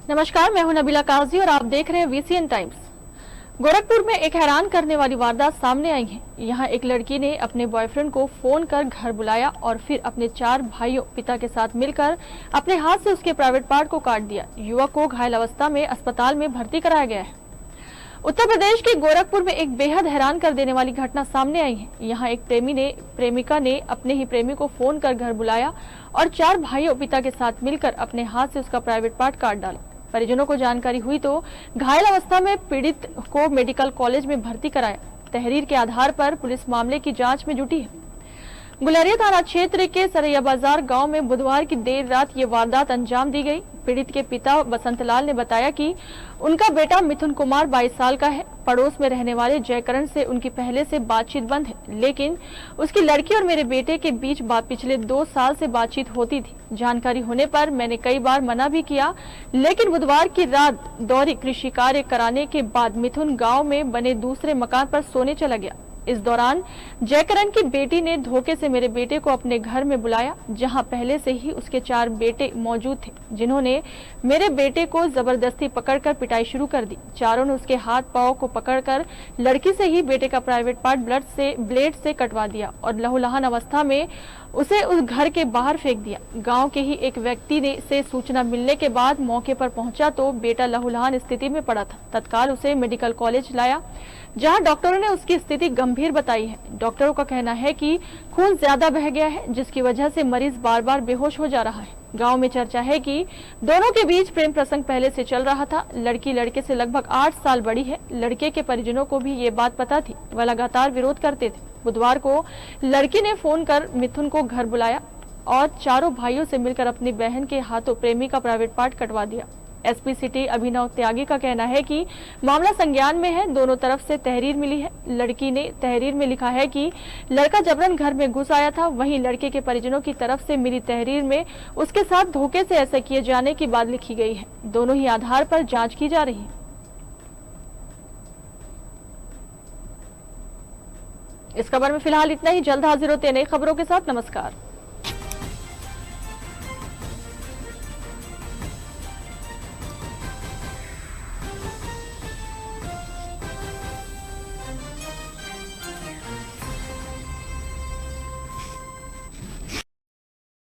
नमस्कार, मैं हूं नबीला काजी और आप देख रहे हैं वीसीएन टाइम्स। गोरखपुर में एक हैरान करने वाली वारदात सामने आई है। यहां एक लड़की ने अपने बॉयफ्रेंड को फोन कर घर बुलाया और फिर अपने 4 भाइयों पिता के साथ मिलकर अपने हाथ से उसके प्राइवेट पार्ट को काट दिया। युवक को घायल अवस्था में अस्पताल में भर्ती कराया गया है। उत्तर प्रदेश के गोरखपुर में एक बेहद हैरान कर देने वाली घटना सामने आई है। यहाँ एक प्रेमिका ने अपने ही प्रेमी को फोन कर घर बुलाया और 4 भाइयों पिता के साथ मिलकर अपने हाथ से उसका प्राइवेट पार्ट काट डाला। परिजनों को जानकारी हुई तो घायल अवस्था में पीड़ित को मेडिकल कॉलेज में भर्ती कराया। तहरीर के आधार पर पुलिस मामले की जांच में जुटी है। गुलरिया थाना क्षेत्र के सरैया बाजार गांव में बुधवार की देर रात ये वारदात अंजाम दी गई। पीड़ित के पिता बसंतलाल ने बताया कि उनका बेटा मिथुन कुमार 22 साल का है। पड़ोस में रहने वाले जयकरण से उनकी पहले से बातचीत बंद है, लेकिन उसकी लड़की और मेरे बेटे के बीच पिछले 2 साल से बातचीत होती थी। जानकारी होने पर मैंने कई बार मना भी किया, लेकिन बुधवार की रात दोहरी कृषि कार्य कराने के बाद मिथुन गाँव में बने दूसरे मकान पर सोने चला गया। इस दौरान जयकरण की बेटी ने धोखे से मेरे बेटे को अपने घर में बुलाया, जहां पहले से ही उसके 4 बेटे मौजूद थे, जिन्होंने मेरे बेटे को जबरदस्ती पकड़कर पिटाई शुरू कर दी। चारों ने उसके हाथ पांव को पकड़कर लड़की से ही बेटे का प्राइवेट पार्ट ब्लेड से कटवा दिया और लहूलुहान अवस्था में उसे उस घर के बाहर फेंक दिया। गांव के ही एक व्यक्ति से सूचना मिलने के बाद मौके पर पहुंचा तो बेटा लहूलुहान स्थिति में पड़ा था। तत्काल उसे मेडिकल कॉलेज लाया, जहां डॉक्टरों ने उसकी स्थिति गंभीर बताई है। डॉक्टरों का कहना है कि खून ज्यादा बह गया है, जिसकी वजह से मरीज बार बार बेहोश हो जा रहा है। गांव में चर्चा है कि दोनों के बीच प्रेम प्रसंग पहले से चल रहा था। लड़की लड़के से लगभग 8 साल बड़ी है। लड़के के परिजनों को भी ये बात पता थी, वह लगातार विरोध करते थे। बुधवार को लड़की ने फोन कर मिथुन को घर बुलाया और चारों भाइयों से मिलकर अपनी बहन के हाथों प्रेमी का प्राइवेट पार्ट कटवा दिया। एसपी सिटी अभिनव त्यागी का कहना है कि मामला संज्ञान में है। दोनों तरफ से तहरीर मिली है। लड़की ने तहरीर में लिखा है कि लड़का जबरन घर में घुस आया था। वहीं लड़के के परिजनों की तरफ से मिली तहरीर में उसके साथ धोखे से ऐसा किए जाने की बात लिखी गई है। दोनों ही आधार पर जांच की जा रही है। इस खबर में फिलहाल इतना ही। जल्द हाजिर होते हैं नई खबरों के साथ। नमस्कार।